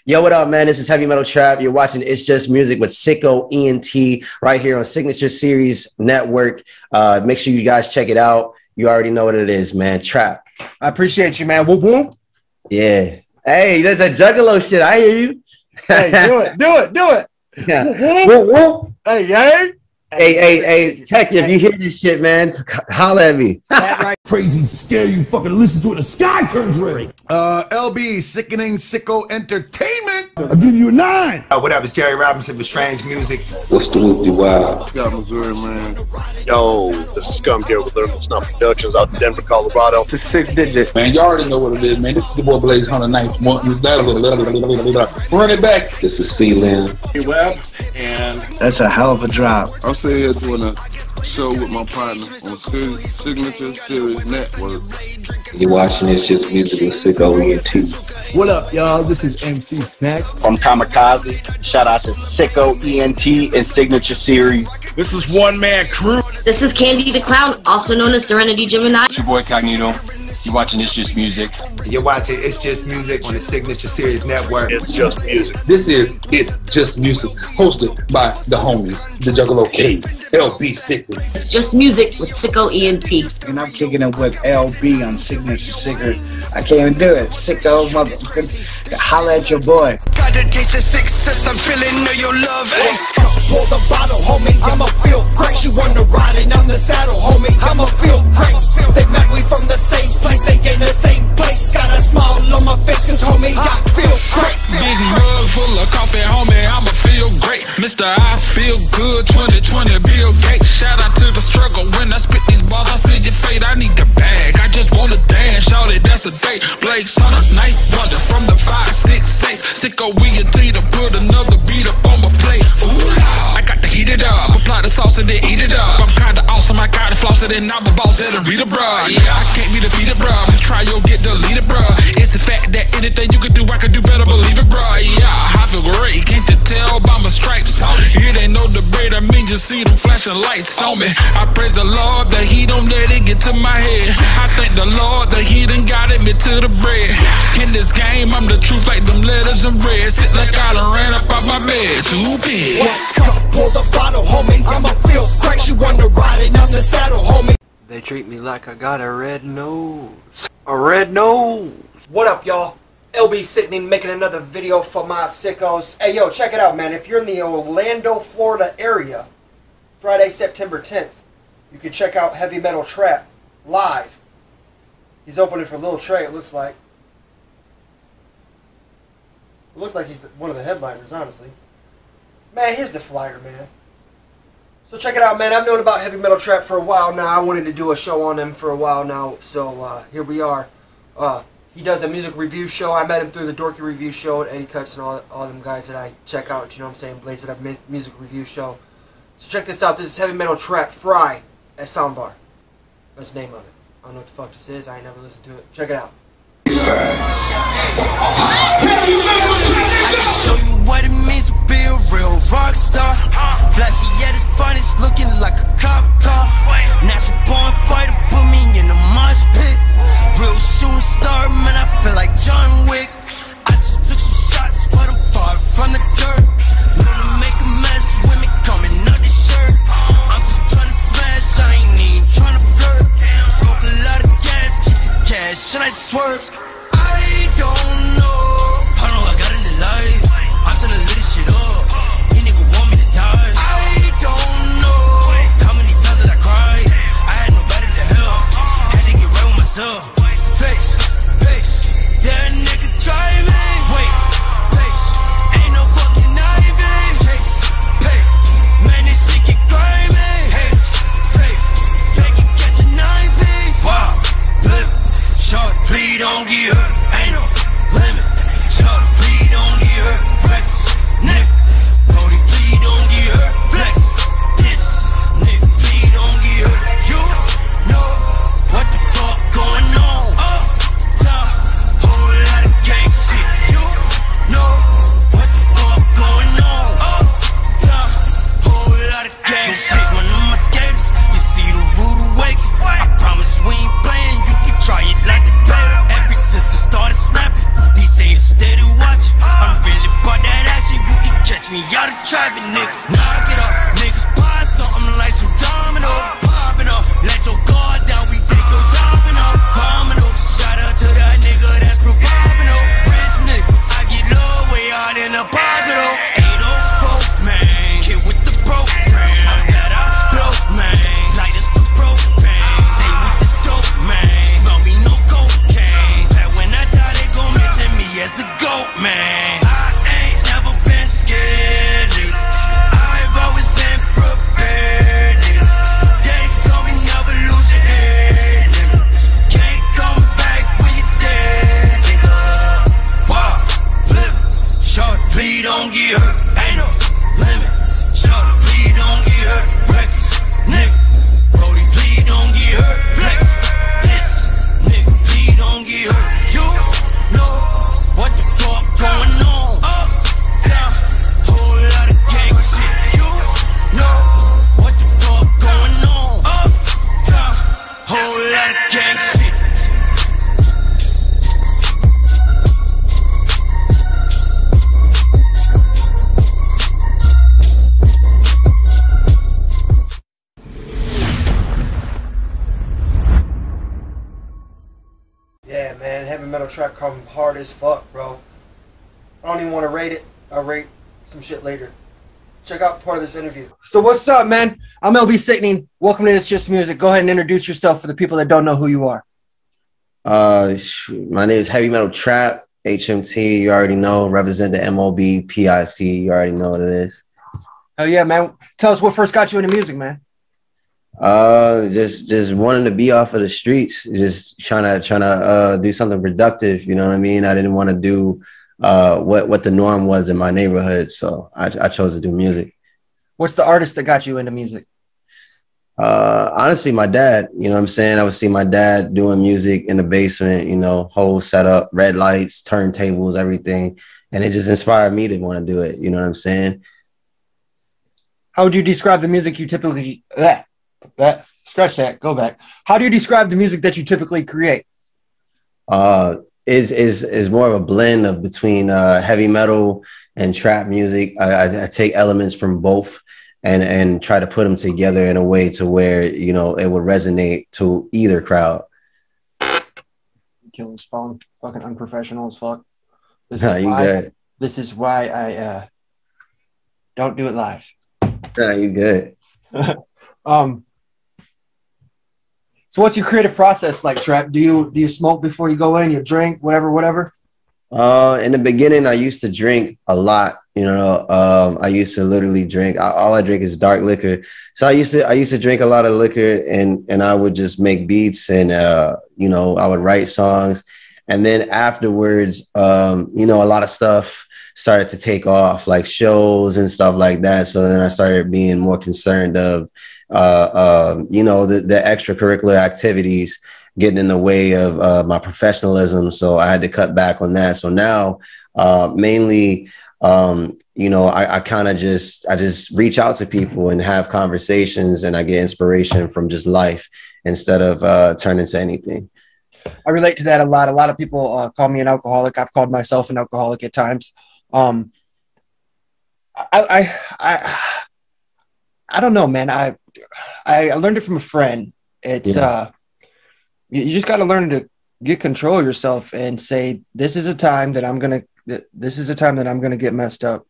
Yo, what up, man? This is Heavymetal Trvp. You're watching It's Just Music with SicKKo ENT right here on Signature Series Network. Make sure you guys check it out. You already know what it is, man. Trap. I appreciate you, man. Whoop, whoop. Yeah. Hey, that's a juggalo shit. I hear you. Hey, do it. Yeah. Whoop, whoop. Hey, Tech, if you hear this shit, man, holla at me. Right. Crazy, scary, you fucking listen to it, the sky turns red. LB, Sickning, SicKKo Entertainment. I'll give you a 9. What up, it's Jerry Robinson with Strange Music. What's the whoopty wow? Got Missouri, man. Yo, this is Scum here with Lyrical Snuff Productions out in Denver, Colorado. It's a 6 digit. Man, you already know what it is, man. This is the boy Blaze 109th. Run it back. This is C-Lin. Web, and That's a hell of a drop. I'm sitting here doing a show with my partner on Signature Series Network. You're watching It's Just Music with SicKKo ENT. What up, y'all? This is MC Snack. from Kamikaze. Shout out to SicKKo ENT and Signature Series. This is One Man Crew. This is Candy the Clown, also known as Serenity Gemini. It's your boy Cognito. You're watching It's Just Music. You're watching It's Just Music on the Signature Series Network. It's Just Music. This is It's Just Music, hosted by the homie, the Juggalo King, LB Sickning. It's Just Music with SicKKo ENT. And I'm kicking it with LB on Signature Secret. I can't even do it. SicKKo, motherfucker. Holla at your boy. Got the taste of success, I'm feeling your love. Hey, pour the bottle, homie. I'ma feel great. She wanna ride and I'm the saddle, homie. I'ma feel great. They met me from the same place, they in the same place. Got a smile on my face, cause homie, I feel great. Big mug full of coffee, homie. I'ma feel great. Mr. I feel good. 2020 Bill Gates. Shout out to the struggle. When I spit these bars, I see your fate. I need the bag. I just wanna dance. Shout it, that's a date. Blaze on a night wonder from the 568. SicKKo ENT to put another beat up on my plate. Ooh, I got to heat it up. Apply the sauce and then eat it up. I'm kinda awesome. I gotta floss it and I'm a boss at a reader, bruh. Yeah, I can't be defeated, bruh. Try you'll get deleted, bruh. It's the fact that anything you can do, I can do better, believe it, bruh. Yeah, I feel great. Can't you tell by my stripes? It ain't no debate. I mean, you see them flashing lights on me. I praise the Lord that He don't let it get to my head. I thank the Lord that He done got me to the bread. In this game, I'm the truth like them letters in red. Sit like I done ran up out my bed. Too big. Pour the bottle, homie. I'ma feel great. She wanna ride and I'm the saddle, homie. They treat me like I got a red nose. A red nose. What up, y'all? LB Sickning making another video for my sickos. Hey, yo, check it out, man. If you're in the Orlando, Florida area, Friday, September 10th, you can check out Heavymetal Trvp live. He's opening for Lil Trey, it looks like. It looks like he's one of the headliners, honestly. Man, here's the flyer, man. So check it out, man. I've known about Heavymetal Trvp for a while now. I wanted to do a show on him for a while now, so here we are. He does a music review show. I met him through the Dorky Review Show and Eddie Cuts and all them guys that I check out, you know what I'm saying? Blaze It Up music review show. So check this out. This is Heavymetal Trvp Fry at Soundbar. That's the name of it. I don't know what the fuck this is. I ain't never listened to it. Check it out. I show you what it means to be a real rock star. Flashy at its finest, looking like a cop car. Natural born fighter, put me in the mosh pit. Real shooting star, man, I feel like John Wick. I just took some shots, but I'm far from the dirt. Known to make a mess with me coming out the shirt. I'm just trying to smash, I ain't even trying to flirt. Smoke a lot of gas, get the cash, and I swerve. I don't know. I don't like started trapping, nigga. Knock it up, niggas buy something like some domino. Popping up, let your guard down, we take your domino. Domino, shout out to that nigga that's providing. Rich nigga, I get low way out in the pocket. 804, man, kid with the program. I'm that I blow, man, light as the propane. Stay with the dope, man, smell me no cocaine. That when I die, they gon' mention me as the GOAT, man. I ain't never been scared, nigga. I've always been prepared, nigga. Daddy told me never lose your head, nigga. Can't come back when you're dead, nigga. Wow, live, short, please don't get hurt. Ain't no limit, short, please don't get hurt. Reckless, nigga. Brody, please don't get hurt. Flex, bitch, nigga, please don't get hurt. You know what the fuck going on? Up, down, whole lot of gang shit. You know what the fuck going on? Up, down, whole lot of gang shit. Yeah, man, heavy metal trap come hard as fuck, bro. I don't even want to rate it. I'll rate some shit later. Check out part of this interview. So what's up, man? I'm LB Sickning. Welcome to It's Just Music. Go ahead and introduce yourself for the people that don't know who you are. My name is Heavymetal Trvp, HMT. You already know. Represent the MOB, PIT. You already know what it is. Oh yeah, man. Tell us what first got you into music, man. Just wanting to be off of the streets, just trying to do something productive. You know what I mean? I didn't want to do what the norm was in my neighborhood, so I chose to do music. What's the artist that got you into music? Honestly, my dad. You know what I'm saying? I would see my dad doing music in the basement. You know, whole setup, red lights, turntables, everything, and it just inspired me to want to do it. You know what I'm saying? How would you describe the music you typically scratch that, go back. How do you describe the music that you typically create? Is more of a blend of between heavy metal and trap music. I take elements from both and try to put them together in a way to where, you know, it would resonate to either crowd. Kill his phone. Fucking unprofessional as fuck. This is why I don't do it live. Nah, you good. So what's your creative process like, Trap? Do you smoke before you go in? You drink, whatever? In the beginning, I used to drink a lot. You know, I used to literally drink. All I drink is dark liquor. So I used to drink a lot of liquor, and I would just make beats, and you know, I would write songs, and then afterwards, you know, a lot of stuff started to take off, like shows and stuff like that. So then I started being more concerned of you know, the extracurricular activities getting in the way of my professionalism. So I had to cut back on that. So now mainly, you know, I kind of just reach out to people and have conversations, and I get inspiration from just life instead of turning to anything. I relate to that a lot. A lot of people call me an alcoholic. I've called myself an alcoholic at times. I don't know, man. I learned it from a friend. It's you just got to learn to get control of yourself and say, this is a time that I'm gonna get messed up.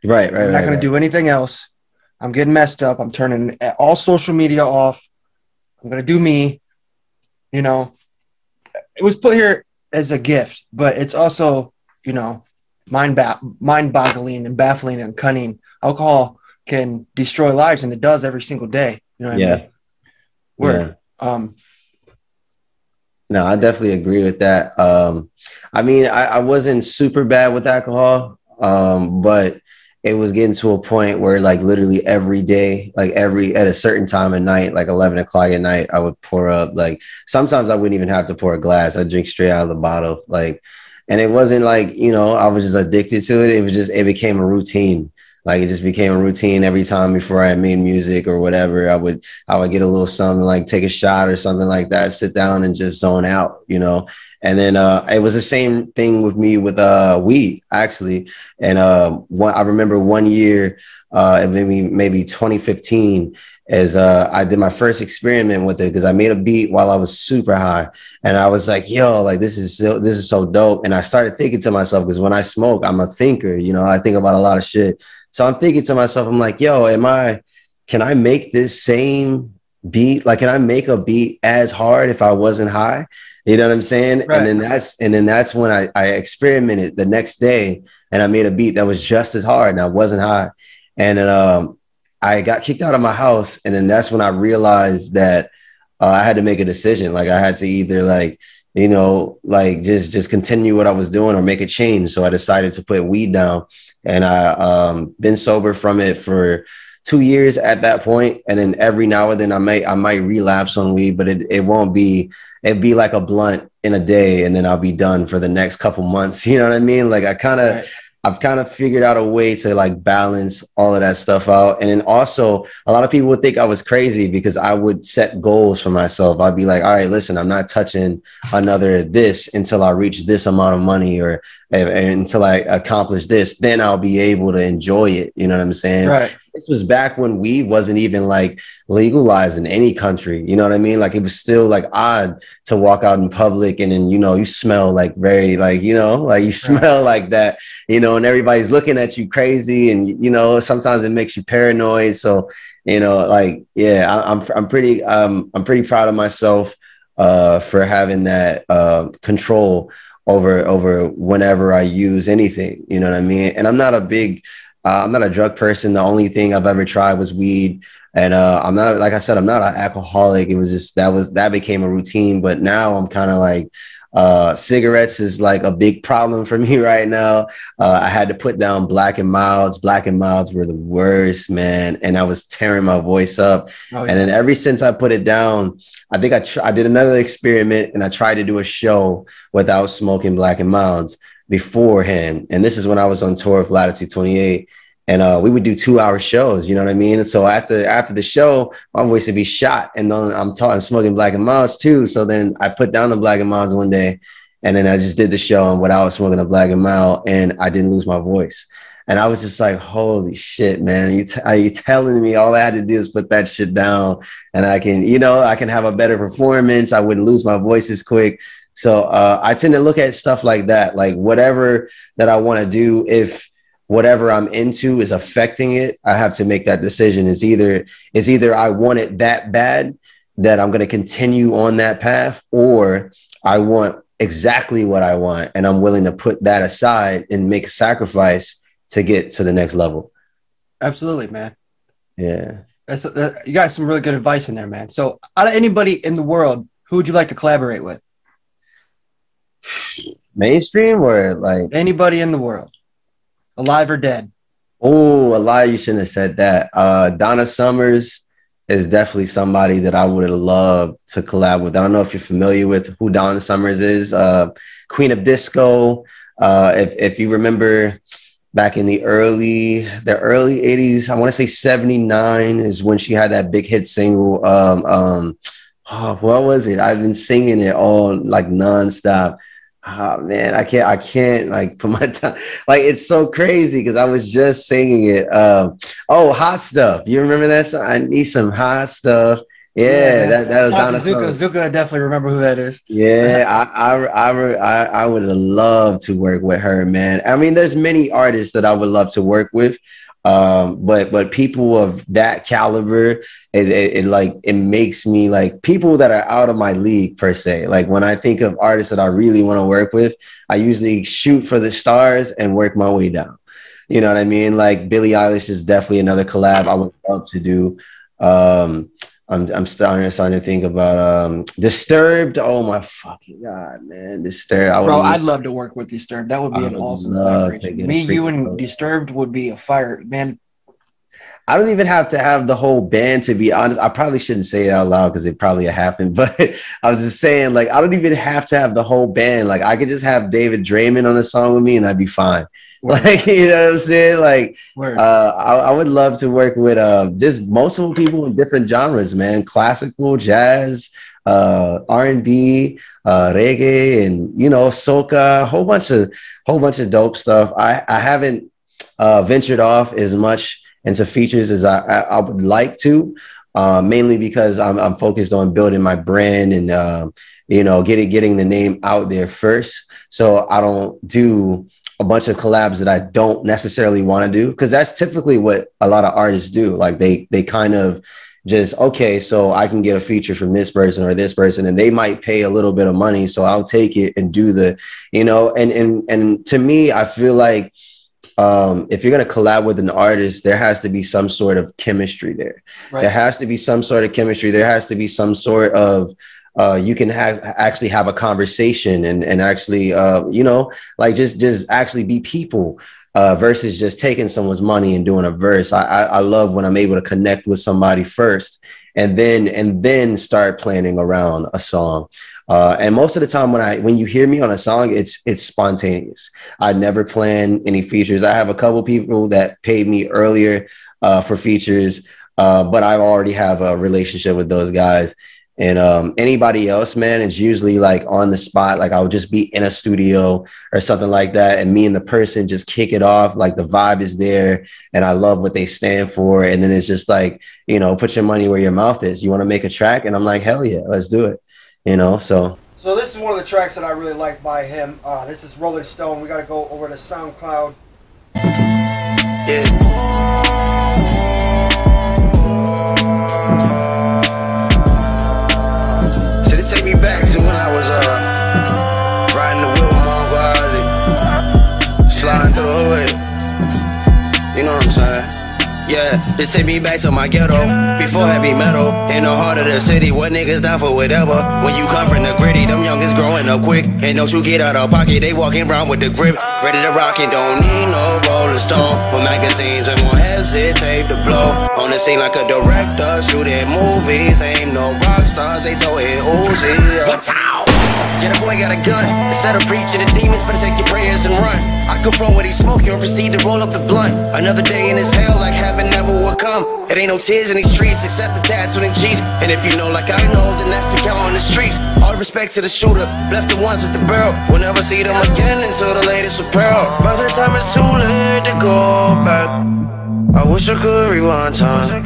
Right. I'm not gonna do anything else. I'm getting messed up. I'm turning all social media off. I'm gonna do me. You know, it was put here as a gift, but it's also, you know, mind-boggling and baffling and cunning. Alcohol can destroy lives, and it does every single day. You know what I mean? Word. No, I definitely agree with that. I mean, I wasn't super bad with alcohol, but it was getting to a point where, like, literally every day, like at a certain time of night, like 11 o'clock at night, I would pour up. Like, sometimes I wouldn't even have to pour a glass. I'd drink straight out of the bottle. Like, and it wasn't like, you know, I was just addicted to it. It became a routine. Like, it just became a routine every time before I made music or whatever. I would get a little something, like take a shot or something like that, sit down and just zone out, you know. And then it was the same thing with me with weed, actually. And I remember one year, maybe 2015, as I did my first experiment with it, because I made a beat while I was super high, and I was like, yo, like this is so dope. And I started thinking to myself, because when I smoke, I'm a thinker, you know, I think about a lot of shit. So I'm thinking to myself, I'm like, yo, can I make this same beat? Like, can I make a beat as hard if I wasn't high? You know what I'm saying? Right. And then that's when I experimented the next day, and I made a beat that was just as hard, and I wasn't high. And then I got kicked out of my house, and then that's when I realized that I had to make a decision. Like, I had to either, like, you know, like just continue what I was doing or make a change. So I decided to put weed down, and I been sober from it for 2 years at that point. And then every now and then I might relapse on weed, but it won't be, it'd be like a blunt in a day, and then I'll be done for the next couple months. You know what I mean? Like, I've kind of figured out a way to like balance all of that stuff out. And then also, a lot of people would think I was crazy because I would set goals for myself. I'd be like, all right, listen, I'm not touching another this until I reach this amount of money, or until I accomplish this, then I'll be able to enjoy it. You know what I'm saying? Right. This was back when weed wasn't even like legalized in any country. You know what I mean? Like, it was still like odd to walk out in public and then, you know, you smell like very like, you know, like you smell like that, you know, and everybody's looking at you crazy, and, you know, sometimes it makes you paranoid. So, you know, like, yeah, I'm pretty proud of myself for having that control over whenever I use anything, you know what I mean? And I'm not a drug person. The only thing I've ever tried was weed. And I'm not, like I said, I'm not an alcoholic. It was just, that became a routine. But now I'm kind of like, cigarettes is like a big problem for me right now. I had to put down Black and Milds. Black and Milds were the worst, man. And I was tearing my voice up. Oh, yeah. And then ever since I put it down, I think I did another experiment, and I tried to do a show without smoking Black and Milds beforehand. And this is when I was on tour with Latitude 28. And we would do 2-hour shows, you know what I mean? And so after the show, my voice would be shot, and then I'm smoking Black and Milds too. So then I put down the Black and Milds one day, and then I just did the show without smoking a Black and Mild, and I didn't lose my voice. And I was just like, holy shit, man, are you telling me all I had to do is put that shit down, and I can have a better performance. I wouldn't lose my voice as quick. So I tend to look at stuff like that, like whatever that I want to do, if whatever I'm into is affecting it, I have to make that decision. It's either I want it that bad that I'm going to continue on that path, or I want exactly what I want, and I'm willing to put that aside and make a sacrifice to get to the next level. Absolutely, man. Yeah. You got some really good advice in there, man. So out of anybody in the world, who would you like to collaborate with? Mainstream or like anybody in the world, alive or dead? Oh, alive, you shouldn't have said that. Donna Summers is definitely somebody that I would love to collab with. I don't know if you're familiar with who Donna Summers is. Queen of Disco. If you remember back in the early 80s, I want to say 79 is when she had that big hit single. What was it? I've been singing it all like nonstop. Oh man, I can't like put my time. Like, it's so crazy because I was just singing it. Hot Stuff. You remember that song? I need some hot stuff. Yeah, that was Donna Summers. Zuka, I definitely remember who that is. Yeah, I would love to work with her, man. I mean, there's many artists that I would love to work with. But people of that caliber, it makes me like people that are out of my league per se. Like, when I think of artists that I really want to work with, I usually shoot for the stars and work my way down. You know what I mean? Like, Billie Eilish is definitely another collab I would love to do. I'm starting to think about Disturbed. Oh my fucking god, man, Disturbed! I'd love to work with Disturbed. That would be an awesome collaboration. Me, you, and Disturbed would be a fire, man. I don't even have to have the whole band, to be honest. I probably shouldn't say it out loud because it probably happened, but I was just saying, like, I don't even have to have the whole band. Like, I could just have David Draymond on the song with me, and I'd be fine. Word. Like, you know what I'm saying? Like, I would love to work with just multiple people in different genres, man. Classical, jazz, R&B, reggae, and soca, whole bunch of dope stuff. I haven't ventured off as much into features as I would like to, mainly because I'm focused on building my brand and getting the name out there first. So I don't do a bunch of collabs that I don't necessarily want to do, because that's typically what a lot of artists do. Like they kind of just, okay, so I can get a feature from this person or this person, and they might pay a little bit of money, so I'll take it and do the, and to me, I feel like if you're going to collab with an artist, there has to be some sort of chemistry there. Right. There has to be some sort of chemistry. There has to be some sort of you can actually have a conversation and actually, like just actually be people versus just taking someone's money and doing a verse. I love when I'm able to connect with somebody first and then start planning around a song. And most of the time when you hear me on a song, it's spontaneous. I never plan any features. I have a couple people that paid me earlier for features, but I already have a relationship with those guys. And anybody else, man, it's usually like on the spot. Like I'll just be in a studio or something like that, and me and the person just kick it off. Like the vibe is there, and I love what they stand for. And then it's just like, put your money where your mouth is. You want to make a track? And I'm like, hell yeah, let's do it. So this is one of the tracks that I really like by him. This is Rolling Stone. We got to go over to SoundCloud. Yeah. Take me back to when I was riding the wheel with my Uncle Isaac, sliding through the hood. You know what I'm saying? Yeah, this take me back to my ghetto. Before heavy metal, in the heart of the city, what niggas down for whatever. When you come from the gritty, them youngins growing up quick. And don't you get out of pocket, they walking around with the grip. Ready to rock and don't need no Rolling Stone. With magazines and won't hesitate to blow. On the scene like a director, shooting movies. Ain't no rock stars, they so it Uzi. Yeah, the boy got a gun. Instead of preaching to demons, better take your prayers and run. I confront what he's smoking and proceed to roll up the blunt. Another day in this hell like heaven never will come. It ain't no tears in these streets except the tats on the cheeks. And if you know like I know, then that's the count on the streets. All respect to the shooter, bless the ones with the barrel. We'll never see them again until the latest apparel. Brother, time is too late to go back. I wish I could rewind time,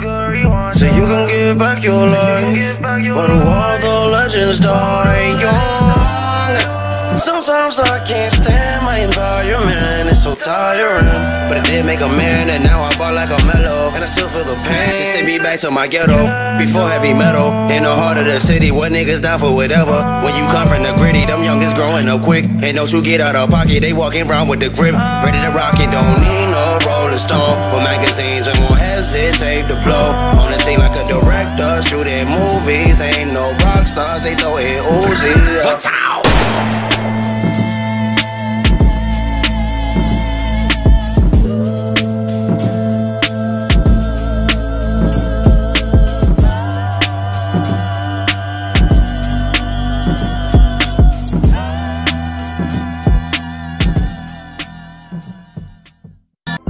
so you can give back your life. But all the legends die young. Sometimes I can't stand my environment, it's so tiring. But it did make a man, and now I ball like a mellow. And I still feel the pain. It sent me back to my ghetto, before heavy metal. In the heart of the city, what niggas down for whatever. When you come from the gritty, them youngins growing up quick. And don't you get out of pocket, they walking around with the grip. Ready to rock and don't need no Rolling Stone. With magazines and won't hesitate to blow. On the scene like a director, shooting movies. Ain't no rock stars, they so it Uzi.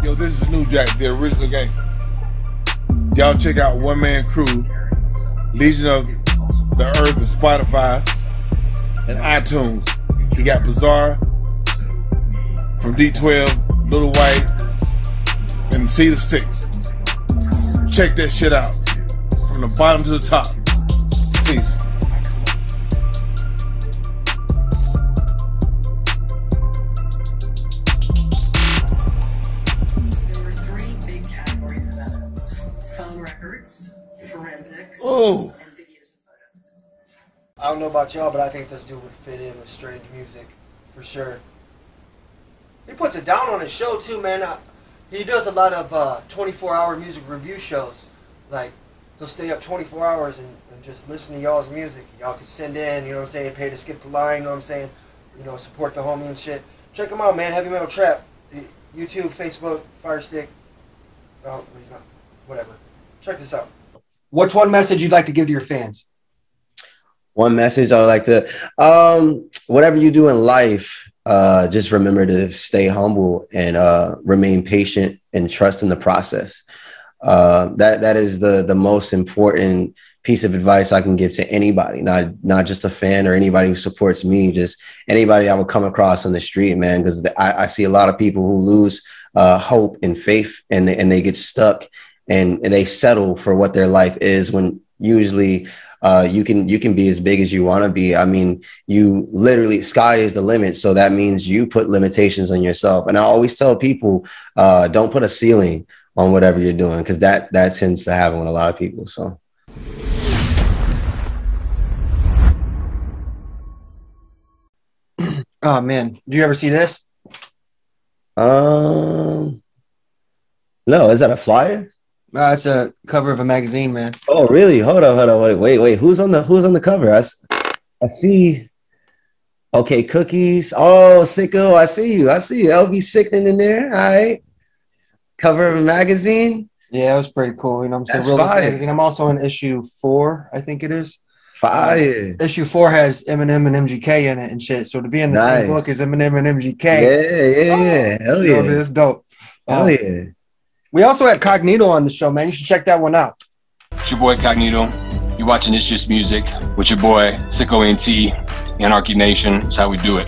Yo, this is New Jack, the original gangster. Y'all check out One Man Crew, Legion of the Earth, and Spotify, and iTunes. You got Bizarre from D12, Little White, and Cedar Six. Check that shit out from the bottom to the top. Peace. Oh. I don't know about y'all, but I think this dude would fit in with strange music for sure. He puts it down on his show too, man. He does a lot of 24-hour music review shows. Like, he'll stay up 24 hours and just listen to y'all's music. Y'all can send in, you know what I'm saying, pay to skip the line, you know what I'm saying, support the homie and shit. Check him out, man. Heavymetal Trvp. YouTube, Facebook, Firestick. Oh, he's not. Whatever. Check this out. What's one message you'd like to give to your fans? One message I would like to, whatever you do in life, just remember to stay humble and remain patient and trust in the process. That is the most important piece of advice I can give to anybody, not just a fan or anybody who supports me, just anybody I would come across on the street, man. Because I see a lot of people who lose hope and faith, and they get stuck and they settle for what their life is, when usually you can be as big as you want to be. I mean, you literally, sky is the limit. So that means you put limitations on yourself. And I always tell people, don't put a ceiling on whatever you're doing, because that tends to happen with a lot of people. So. Oh man, do you ever see this? No, is that a flyer? It's a cover of a magazine, man. Oh, really? Hold on. Wait. Who's on the cover? I see. Okay, cookies. Oh, SicKKo, I see you. LB Sickning in there. All right. Cover of a magazine. Yeah, it was pretty cool. You know what I'm saying? Real magazine. I'm also in issue 4, I think it is. Fire. Issue 4 has Eminem and MGK in it and shit. So to be in the same book as Eminem and MGK. Yeah. Hell yeah. It's dope. Hell yeah. We also had Cognito on the show, man. You should check that one out. It's your boy Cognito. You're watching It's Just Music with your boy SicKKo ENT, Anarchy Nation. That's how we do it.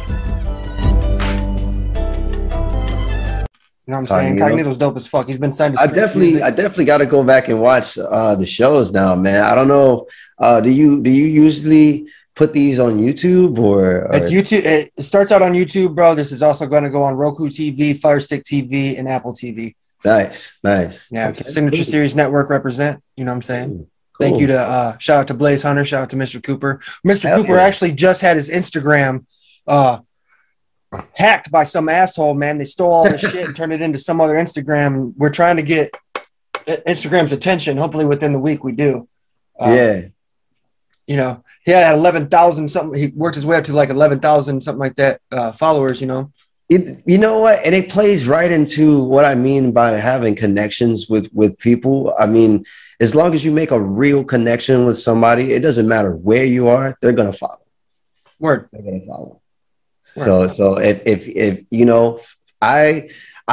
You know what I'm saying? Cognito's dope as fuck. He's been signed to I definitely got to go back and watch the shows now, man. I don't know. Do you usually put these on YouTube or? It's YouTube. It starts out on YouTube, bro. This is also going to go on Roku TV, Fire Stick TV, and Apple TV. Nice. Yeah, okay. Signature Series Network represent. You know what I'm saying? Cool. Thank you to shout out to Blaze Hunter, shout out to Mr. Cooper. Mr. Cooper actually just had his Instagram hacked by some asshole, man. They stole all this shit and turned it into some other Instagram. We're trying to get Instagram's attention. Hopefully within the week we do. Yeah. You know, he had 11,000 something. He worked his way up to like 11,000 something like that followers. You know. You know what? And it plays right into what I mean by having connections with people. I mean, as long as you make a real connection with somebody, it doesn't matter where you are, they're gonna follow. Word. They're gonna follow. So if you know, I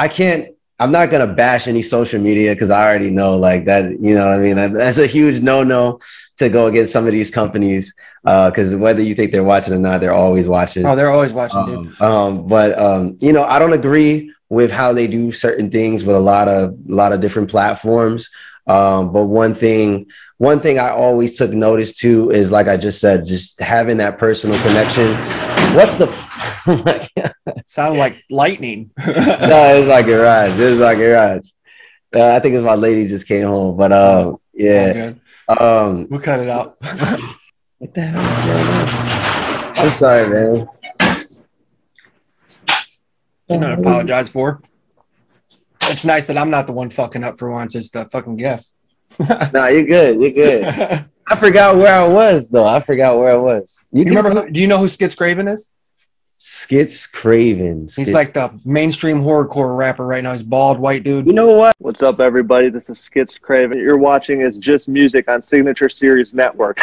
can't. I'm not gonna bash any social media because I already know like that. You know what I mean? That's a huge no to go against some of these companies. Because whether you think they're watching or not, they're always watching. Oh, they're always watching, dude. But you know, I don't agree with how they do certain things with a lot of different platforms. But one thing I always took notice to is, like I just said, just having that personal connection. What the? Oh my God. Sounded like lightning. No, it's like it rides. I think it's my lady just came home, but yeah. We'll cut it out. What the hell is going on? I'm sorry, man. You don't apologize for. It's nice that I'm not the one fucking up for once. It's the fucking guest. Nah, you're good. I forgot where I was, though. You remember? Do you know who Skits Craven is? Skits Craven. He's like the mainstream horrorcore rapper right now. He's bald, white dude. You know what? What's up, everybody? This is Skits Craven. You're watching It's Just Music on Signature Series Network.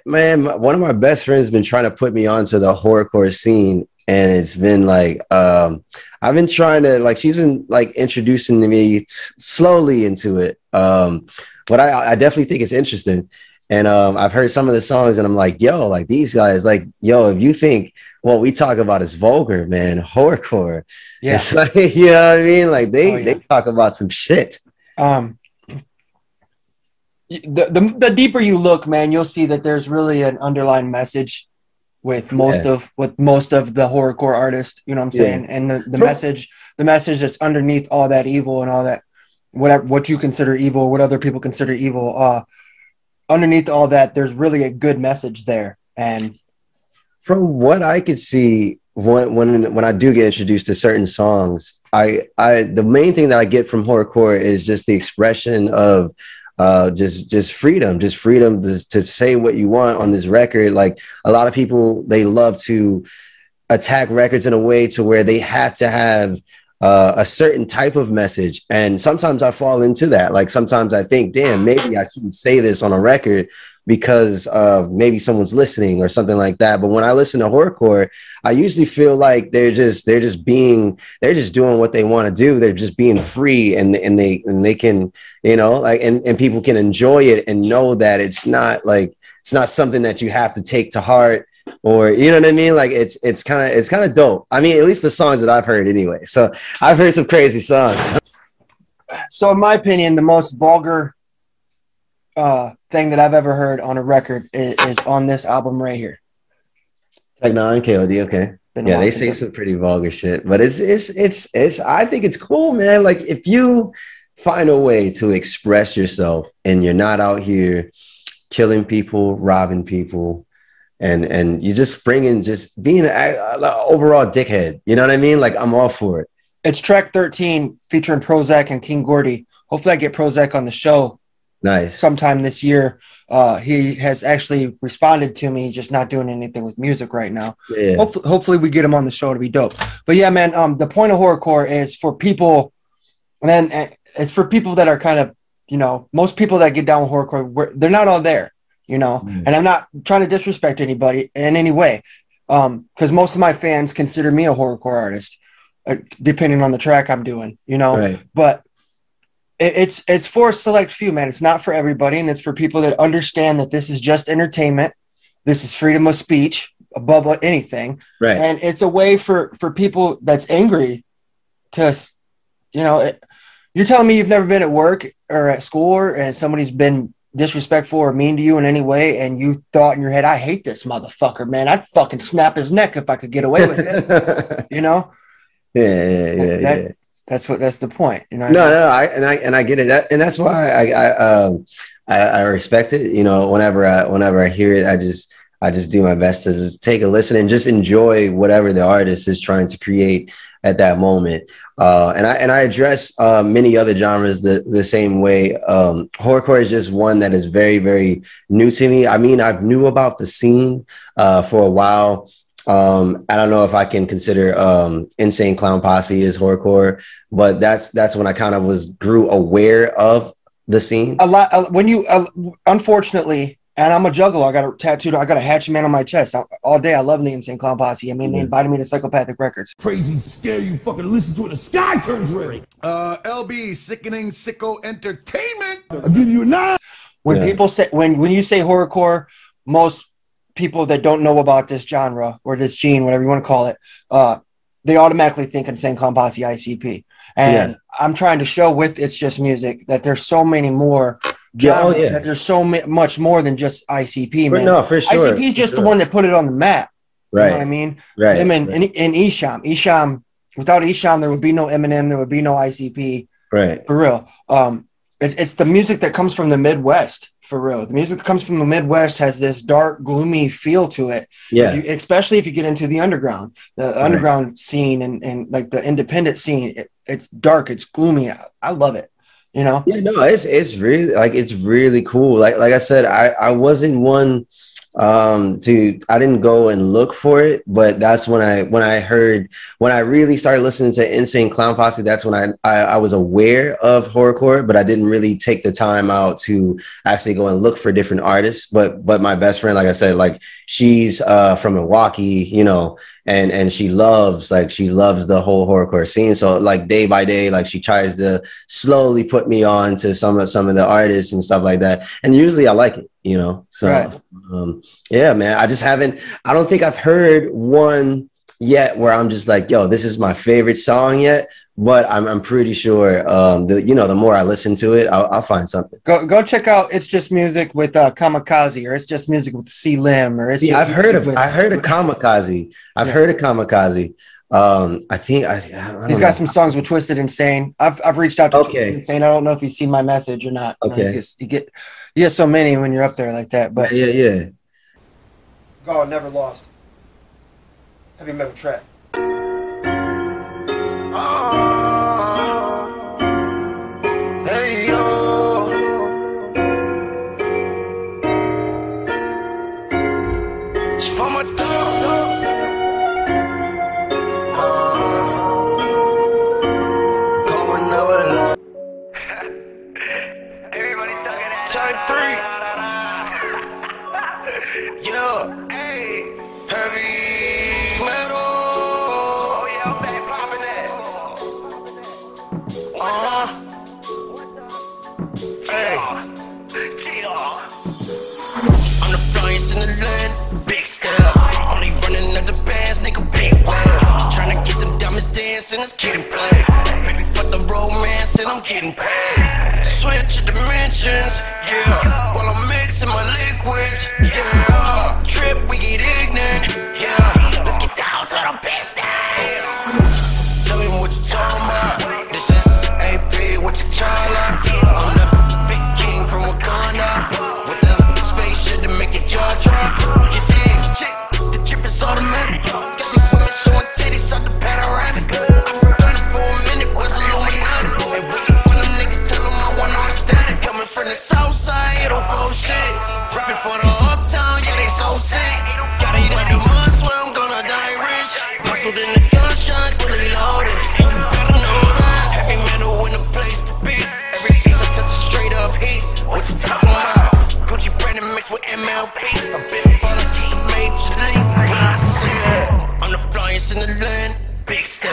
Man, one of my best friends has been trying to put me onto the horrorcore scene, and it's been like I've been trying to, like, she's been like introducing me slowly into it. But I definitely think it's interesting. And I've heard some of the songs and I'm like, yo, like these guys, like, yo, if you think what we talk about is vulgar, man, horrorcore. Yeah. It's like, you know what I mean? Like they talk about some shit. The deeper you look, man, you'll see that there's really an underlying message with most of the horrorcore artists, you know what I'm saying? And the message that's underneath all that evil and all that, what you consider evil, what other people consider evil, underneath all that, there's really a good message there. And from what I could see, when I do get introduced to certain songs, the main thing that I get from horrorcore is just the expression of just freedom to say what you want on this record. Like a lot of people, they love to attack records in a way to where they have to have a certain type of message. And sometimes I fall into that. Like sometimes I think, damn, maybe I shouldn't say this on a record, because maybe someone's listening or something like that. But when I listen to horrorcore, I usually feel like they're just doing what they want to do. They're just being free, and they can, you know, like, and people can enjoy it and know that it's not something that you have to take to heart, or, you know what I mean? Like it's kind of dope. I mean, at least the songs that I've heard anyway. So I've heard some crazy songs. So in my opinion, the most vulgar thing that I've ever heard on a record is on this album right here. Like no, KOD, okay. Yeah, they say some pretty vulgar shit, but it's I think it's cool, man. Like, if you find a way to express yourself and you're not out here killing people, robbing people, and you're just being an overall dickhead, you know what I mean? Like, I'm all for it. It's track 13 featuring Prozac and King Gordy. Hopefully I get Prozac on the show. Nice. Sometime this year. He has actually responded to me. He's just not doing anything with music right now. Yeah. Hopefully we get him on the show to be dope. But yeah, man, the point of horrorcore is for people, and then it's for people that are kind of, you know, most people that get down with horrorcore, they're not all there, you know. And I'm not trying to disrespect anybody in any way, because most of my fans consider me a horrorcore artist, depending on the track I'm doing, you know. Right. But it's for a select few, man. It's not for everybody, and it's for people that understand that this is just entertainment. This is freedom of speech above anything. Right. And it's a way for people that's angry to, you know, you're telling me you've never been at work or at school and somebody's been disrespectful or mean to you in any way, and you thought in your head, I hate this motherfucker, man. I'd fucking snap his neck if I could get away with it. You know? Yeah. That's the point. You know. No, I get it. That's why I respect it. You know, whenever I hear it, I just do my best to just take a listen and just enjoy whatever the artist is trying to create at that moment. And I address many other genres the same way. Horrorcore is just one that is very, very new to me. I mean, I've knew about the scene for a while. I don't know if I can consider Insane Clown Posse as horrorcore, but that's when I kind of grew aware of the scene. A lot when you unfortunately, and I'm a juggler. I got a tattooed. I got a Hatchet Man on my chest all day. I love the Insane Clown Posse. I mean, they invited me to Psychopathic Records. Crazy, scare you fucking listen to it. The sky turns red. LB, Sickening, SicKKo Entertainment. I'll give you a 9. When people say when you say horrorcore, most people that don't know about this genre or this gene, whatever you want to call it, they automatically think Insane Clown Posse, ICP. And I'm trying to show with It's Just Music that there's so many more genres, that there's so much more than just ICP, man. No, for sure. ICP is just the one that put it on the map. Right. You know what I mean? Right. Him and Esham. Esham, without Esham, there would be no Eminem, there would be no ICP. Right. For real. It's the music that comes from the Midwest. For real, the music that comes from the Midwest has this dark, gloomy feel to it. Yeah, especially if you get into the underground, underground scene and like the independent scene. It's dark, it's gloomy. I love it. You know? Yeah, no, it's really it's really cool. Like I said, I wasn't one I didn't go and look for it, but that's when I really started listening to Insane Clown Posse. That's when I was aware of horrorcore, but I didn't really take the time out to actually go and look for different artists. But my best friend, like I said, like she's from Milwaukee, you know, and she loves the whole horrorcore scene. So like day by day, like she tries to slowly put me on to some of the artists and stuff like that. And usually I like it, you know. So right. Yeah, man. I don't think I've heard one yet where I'm just like, yo, this is my favorite song yet. But I'm pretty sure the more I listen to it, I'll find something. Go check out It's Just Music with Kamikaze, or It's Just Music with C Lim, or it's I've heard of Kamikaze. I've heard of Kamikaze. I think he's got some songs with Twisted Insane. I've reached out to Twisted Insane. I don't know if he's seen my message or not. Okay. You get so many when you're up there like that. But yeah. God never lost. Heavymetal Trvp. Hey yo, it's for my dog. Going over the Everybody talking that. Type 3. dance and it's getting played. Baby, fuck the romance and I'm getting paid. Switch your dimensions, yeah. While I'm mixing my liquids, yeah. Trip, we get ignorant, yeah. Let's get down to the business. Tell me what you talking about. This AP, what you trying like? I'm the big king from Wakanda with the spaceship to make your jaw drop. Get that chick, the trip is automatic. Got these women showing titties out the panoramic. I've been running for a minute, was Illuminati. And waiting for them niggas, tell them I want all the static. Coming from the south side, don't full shit. Rapping for the uptown, yeah, they so sick. Gotta eat out the mud, swear I'm gonna die rich. Hustled in the gunshot, fully loaded. And you better know that. Heavy metal in the place to be. Every piece I touch is straight up heat. What you talking about? Gucci branding mixed with MLB. I've been ballin' since the major league. Nah, I said I'm the flyest in the land. Big step.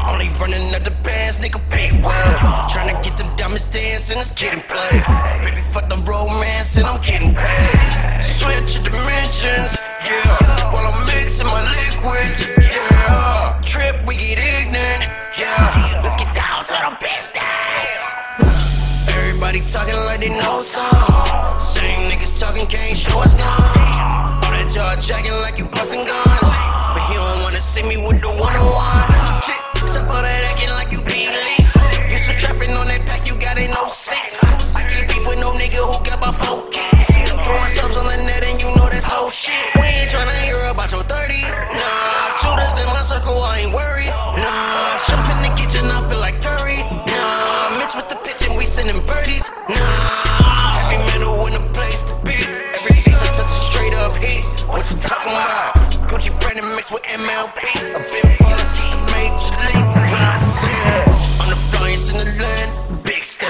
Only running out the bands, nigga, big wells. Tryna get them diamonds dancing, it's getting played. Baby, fuck the romance and I'm getting paid. Switch your dimensions, yeah. While I'm mixing my liquids, yeah. Trip, we get ignorant, yeah. Let's get down to the business. Everybody talking like they know some. Same niggas talking, can't show us none. All that jaw jacking like you busting guns. But he don't wanna see me with the one-on-one. Shit, except for that acting like you be elite. Used to trapping on that pack, you got it no sense. I can't beef with no nigga who got my 4 kicks. Throwing subs on the net and you know that's whole shit. We ain't tryna hear about your 30. Nah, shooters in my circle, I ain't worried. Nah, shop in the kitchen, I feel like Curry. Nah, mix with the pitch and we sending birdies. Nah, heavy metal in the place to be. Every piece I touch is straight up heat. What you talking about? Gucci branding mixed with MLB. I've been ballin' since the major league. Nah, I said I'm the flyest in the land. Big step.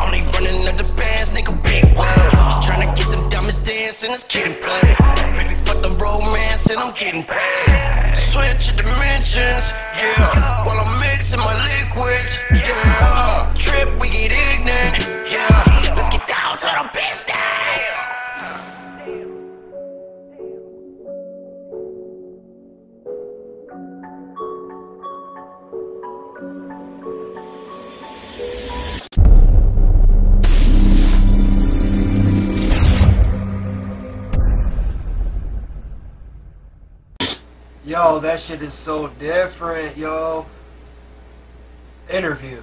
Only running out the bands, nigga, big wells. Tryna get them diamonds dancing, it's getting played. Baby, fuck the romance and I'm getting paid. Switch your dimensions, yeah. While I'm mixing my liquids, yeah. Trip, we get ignorant, yeah. Let's get down to the business. Yo, that shit is so different, yo. Interview.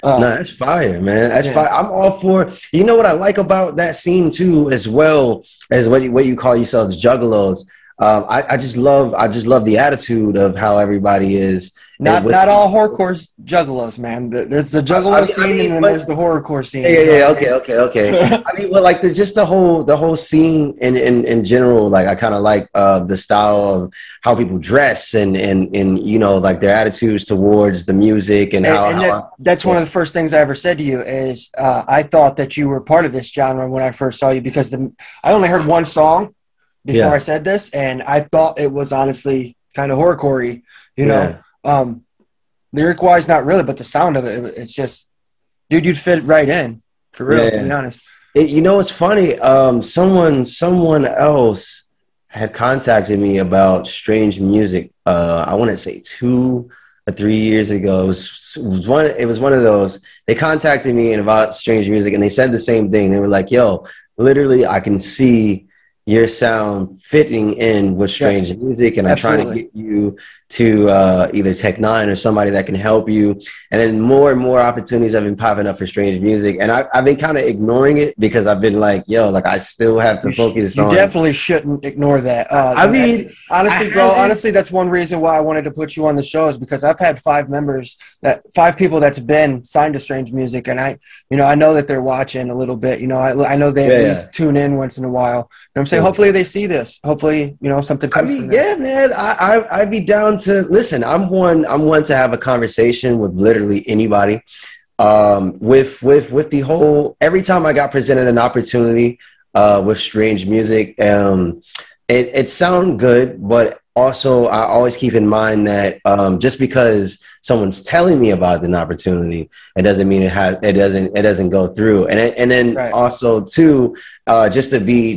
No, that's fire, man. That's fire. I'm all for. You know what I like about that scene too, as well as what you call yourselves, juggalos. I just love the attitude of how everybody is. Not all horrorcore juggalos, man. There's the juggalo scene, and then there's the horrorcore scene. Yeah. Okay. I mean, well, like the whole scene in general. Like I kind of like the style of how people dress and you know, like their attitudes towards the music and that's one of the first things I ever said to you is I thought that you were part of this genre when I first saw you because I only heard one song before I said this, and I thought it was honestly kind of horrorcore-y, you know. Lyric wise, not really, but the sound of it's just, dude, you'd fit right in for real, to be honest. You know, it's funny. Someone else had contacted me about strange music. I want to say 2 or 3 years ago. It was one of those. They contacted me about strange music, and they said the same thing. They were like, "Yo, literally, I can see your sound fitting in with strange music, and I'm trying to get you to either Tech Nine or somebody that can help you." And then more and more opportunities have been popping up for strange music, and I've been kind of ignoring it because I've been like, yo, like I still have to focus on. You definitely shouldn't ignore that. I mean, honestly, bro, honestly, that's one reason why I wanted to put you on the show is because I've had 5 people that's been signed to strange music, and I know that they're watching a little bit. You know, I know they at least tune in once in a while. You know what I'm saying? Hopefully they see this. Hopefully, you know, something comes from this. Yeah, man, I'd be down to listen. I'm one to have a conversation with literally anybody. With the whole, every time I got presented an opportunity with strange music, it sounded good, but also I always keep in mind that just because someone's telling me about an opportunity, it doesn't mean it doesn't go through. And then also too, just to be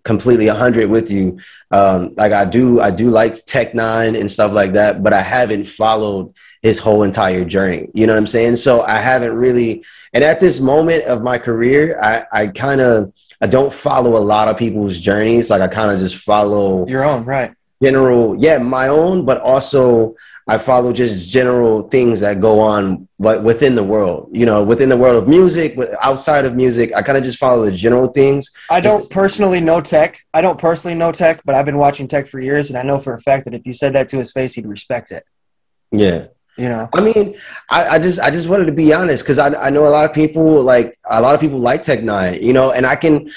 completely 100 with you, like I do like Tech Nine and stuff like that, but I haven't followed his whole entire journey. You know what I'm saying? So I haven't really, and at this moment of my career, I don't follow a lot of people's journeys. Like I kind of just follow your own, right? General, yeah, my own, but also I follow just general things that go on like within the world, you know, within the world of music, outside of music. I kind of just follow the general things. I don't personally know Tech. But I've been watching Tech for years, and I know for a fact that if you said that to his face, he'd respect it. Yeah. You know, I mean, I just wanted to be honest, because I know a lot of people like Tech Nine, you know, and I can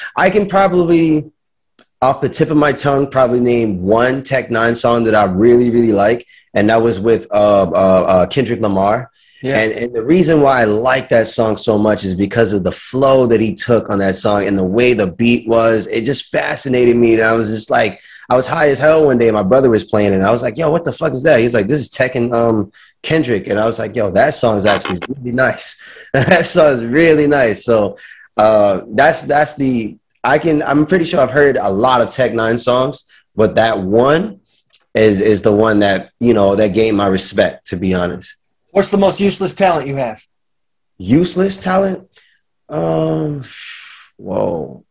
probably off the tip of my tongue probably name one Tech Nine song that I really, really like, and that was with Kendrick Lamar. Yeah. And the reason why I like that song so much is because of the flow that he took on that song and the way the beat was. It just fascinated me, and I was just like, I was high as hell one day. My brother was playing it, and I was like, yo, what the fuck is that? He's like, this is Tech and Kendrick. And I was like, yo, that song is actually really nice. That song is really nice. So I'm pretty sure I've heard a lot of Tech Nine songs, but that one is the one that, you know, that gained my respect, to be honest. What's the most useless talent you have? Useless talent?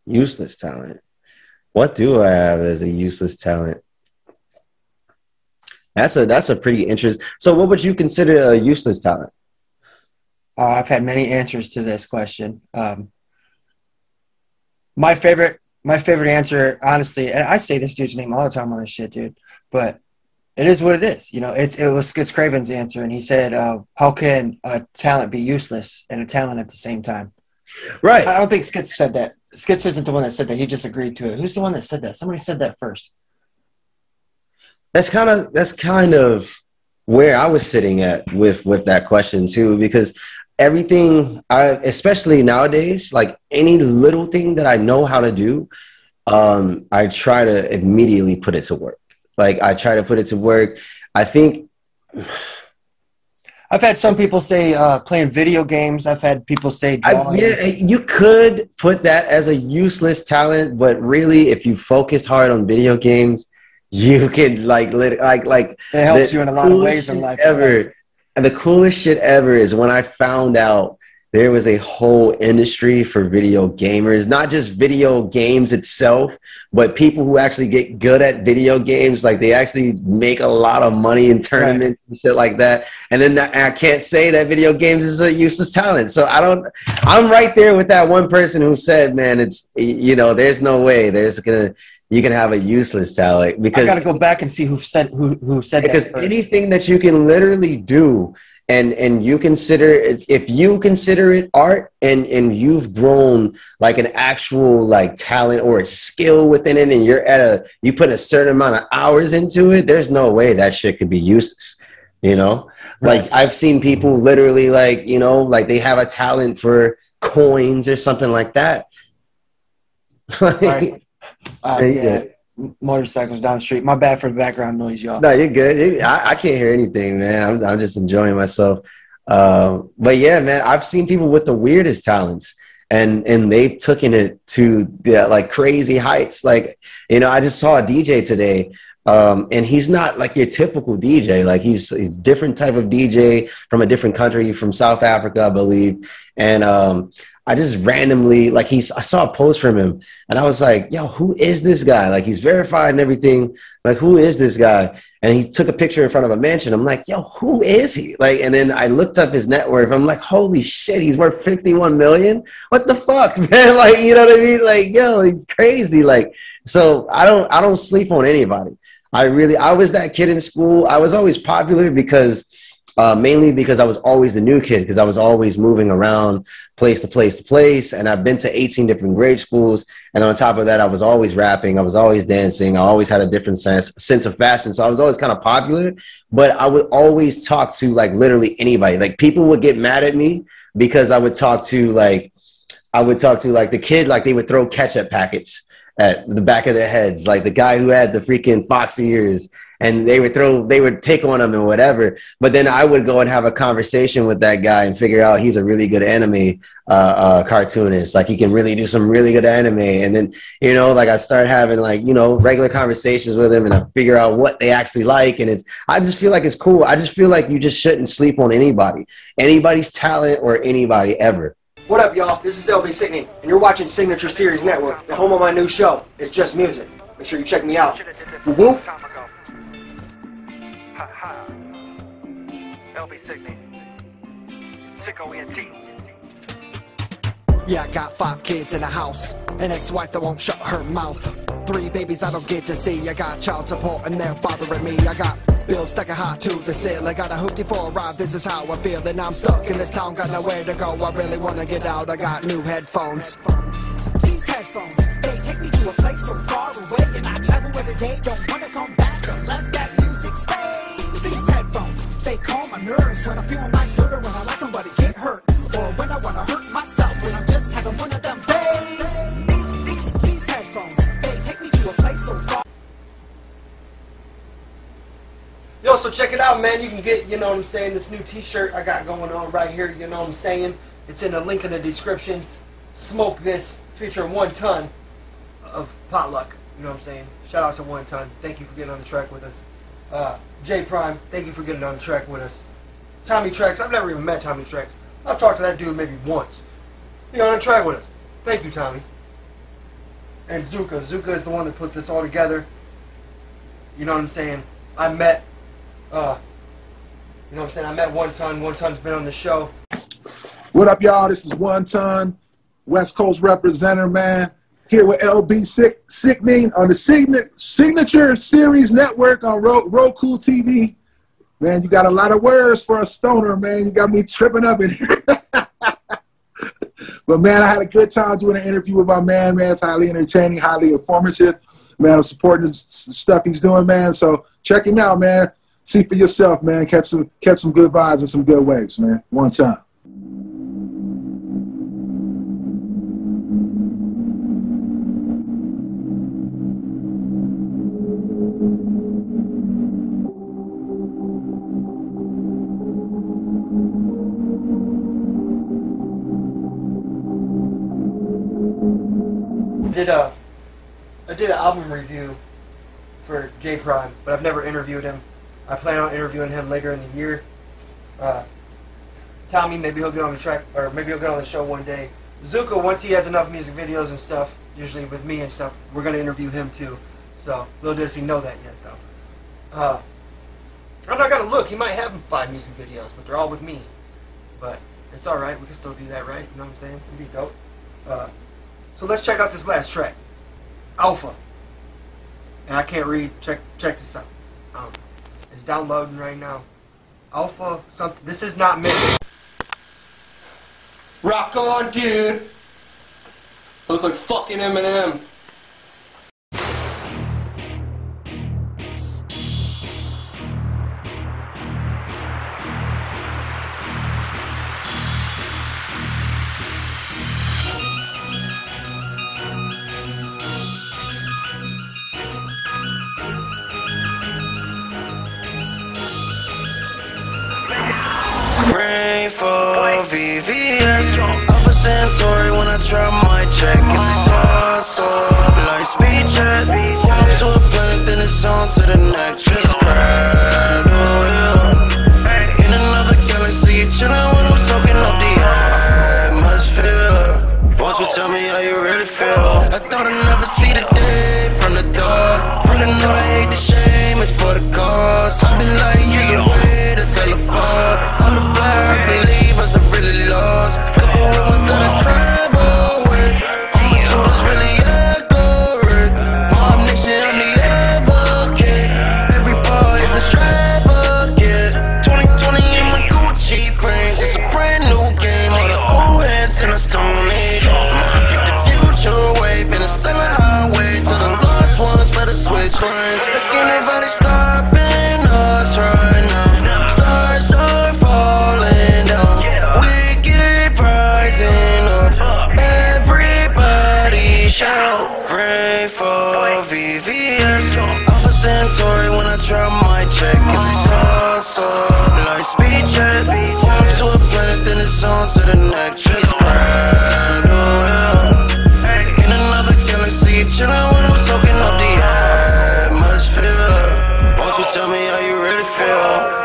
Useless talent. What do I have as a useless talent? That's a pretty interesting. So what would you consider a useless talent? I've had many answers to this question. My favorite answer, honestly, and I say this dude's name all the time on this shit, dude, but it is what it is. You know, it was Skits Craven's answer, and he said, how can a talent be useless and a talent at the same time? Right. I don't think Skits said that. Skits isn't the one that said that. He just agreed to it. Who's the one that said that? Somebody said that first. That's kind of where I was sitting at with that question too, because everything, especially nowadays, like any little thing that I know how to do, I try to immediately put it to work. Like I try to put it to work. I think I've had some people say playing video games. I've had people say drawing. Yeah, you could put that as a useless talent, but really, if you focused hard on video games, you can like it helps you in a lot of ways in life. And the coolest shit ever is when I found out there was a whole industry for video gamers, not just video games itself, but people who actually get good at video games. Like they actually make a lot of money in tournaments and shit like that. And then I can't say that video games is a useless talent. So I'm right there with that one person who said, man, it's, you know, there's no way you can have a useless talent, because I got to go back and see who said because that anything that you can literally do and you consider it, if you consider it art and you've grown like an actual like talent or a skill within it, and you put a certain amount of hours into it, there's no way that shit could be useless, you know? Right. Like I've seen people literally like, you know, like they have a talent for coins or something like that. Right. Yeah. Motorcycles down the street. My bad for the background noise, y'all. No, you're good. I can't hear anything, man. I'm just enjoying myself. But yeah, man, I've seen people with the weirdest talents, and they've taken it to like crazy heights. Like, you know, I just saw a DJ today, and he's not like your typical DJ. Like he's a different type of DJ from a different country, from South Africa, I believe. And I just randomly, like I saw a post from him, and I was like, yo, who is this guy? Like, he's verified and everything. Like, who is this guy? And he took a picture in front of a mansion. I'm like, yo, who is he? Like, and then I looked up his net worth. I'm like, holy shit, he's worth 51 million? What the fuck, man? Like, you know what I mean? Like, yo, he's crazy. Like, so I don't sleep on anybody. I was that kid in school. I was always popular mainly because I was always the new kid, because I was always moving around place to place to place, and I've been to 18 different grade schools, and on top of that, I was always rapping, I was always dancing, I always had a different sense of fashion, so I was always kind of popular, but I would always talk to like literally anybody. Like people would get mad at me because I would talk to like the kid, like they would throw ketchup packets at the back of their heads, like the guy who had the freaking fox ears. and they would pick on him and whatever. But then I would go and have a conversation with that guy and figure out he's a really good anime cartoonist. Like he can really do some really good anime. And then, you know, like I start having like, you know, regular conversations with him and I figure out what they actually like. And I just feel like it's cool. I just feel like you just shouldn't sleep on anybody's talent or anybody ever. What up, y'all? This is LB Sickning, and you're watching Signature Series Network, the home of my new show. It's Just Music. Make sure you check me out. Woo-woo. LB Sickning. SicKKo ENT. Yeah, I got 5 kids in a house, an ex-wife that won't shut her mouth, 3 babies I don't get to see. I got child support and they're bothering me. I got bills stacking high to the ceiling. Got a hoopty for a ride, this is how I feel. And I'm stuck in this town, got nowhere to go. I really wanna get out, I got new headphones. These headphones, they take me to a place so far away, and I travel every day, don't wanna come back unless that music stays. These headphones, they calm my nerves when I'm feeling like dirt, or when I let somebody get hurt, or when I wanna hurt myself, when I'm just having one of them days. These headphones, they take me to a place so far. Yo, so check it out, man. You can get, you know what I'm saying, this new t-shirt I got going on right here, you know what I'm saying. It's in the link in the descriptions. Smoke This, featuring 1 ton of potluck, you know what I'm saying. Shout out to 1 ton. Thank you for getting on the track with us. J Prime, thank you for getting on the track with us. Tommy Tracks, I've never even met Tommy Tracks. I've talked to that dude maybe once. He on the track with us. Thank you, Tommy. And Zuka. Zuka is the one that put this all together. You know what I'm saying? I met, you know what I'm saying? I met 1 ton. 1 ton's been on the show. What up, y'all? This is 1 ton, West Coast representative, man. Here with LB Sickning on the Signature Series Network on Roku TV. Man, you got a lot of words for a stoner, man. You got me tripping up in here. But, man, I had a good time doing an interview with my man. Man, it's highly entertaining, highly informative. Man, I'm supporting the stuff he's doing, man. So check him out, man. See for yourself, man. Catch some good vibes and some good waves, man. 1 time. I did an album review for J Prime, but I've never interviewed him. I plan on interviewing him later in the year. Tommy, maybe he'll get on the track, or maybe he'll get on the show one day. Zuka, once he has enough music videos and stuff, usually with me and stuff, we're gonna interview him too. So little does he know that yet, though. I'm not gonna look. He might have 5 music videos, but they're all with me. But it's all right. We can still do that, right? You know what I'm saying? It'd be dope. So let's check out this last track, Alpha. And I can't read. Check this out. It's downloading right now. Alpha something. This is not me. Rock on, dude. I look like fucking Eminem. Pray for VVS Alpha Centauri when I drop my check. It's a sauce, like speed jet. Walk to a planet, then it's on to the next. Just grab the wheel. In another galaxy, chillin' when I'm soaking up the atmosphere. Won't you tell me how you really feel? I thought I'd never see the day from the dark. Really know I hate the shame, it's for the cause. I've been like years away to sell a fuck. All the fire believers are really lost. Couple real ones that I travel with. All my shoulders really accurate. Mob Nation, I'm the advocate. Every bar is a extravagant. 2020 in my Gucci frames. It's a brand new game. All the old heads in a stone age. Pick the future wave and it's still a highway to the lost ones. Better switch lanes. Look, anybody stopping us right now? Stars are falling down. We keep rising up. Everybody shout. Pray for VVS. Alpha Centauri when I drop my check. It's a sauce, like speed jet. Walk to a planet, then it's on to the next. Just grab the wheel. In another galaxy, chillin' when I'm soaking up the atmosphere. Won't you tell me how you really feel?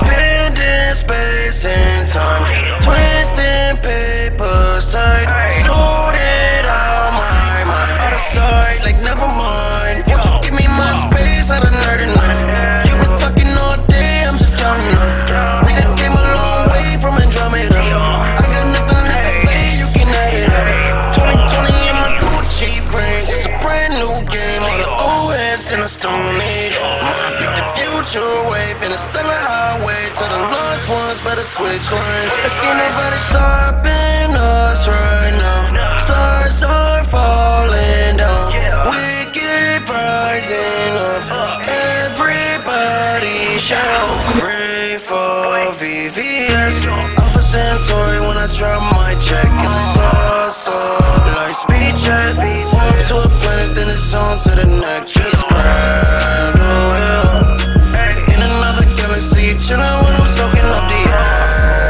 Bend in space and time, twisting papers tight, sorted out my mind. Out of sight, like never mind. Won't you give me my space out of nerd enough? You've been talking all day, I'm just counting up. We done came a long way from Andromeda. I got nothing left to say, you can add it up. 2020 in my Gucci rings, it's a brand new game. All the old heads in a stone age. Might pick the future wave, and it's still a highway to the lost ones, better switch lanes. Ain't nobody stopping us right now. Stars are falling down, we keep rising up. Everybody shout, pray for VVS. Alpha Centauri when I drop my check. It's a sauce, like speed jet. Walk to a planet, then it's on to the next. Just grab the wheel. In another galaxy, chillin' when I'm soaking up the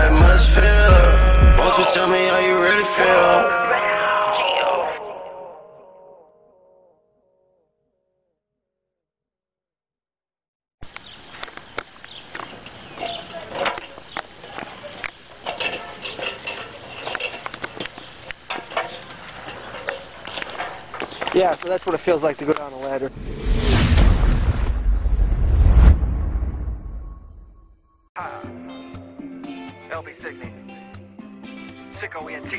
atmosphere. Won't you tell me how you really feel? Yeah, so that's what it feels like to go down a ladder. LB Sickning. SicKKo ENT.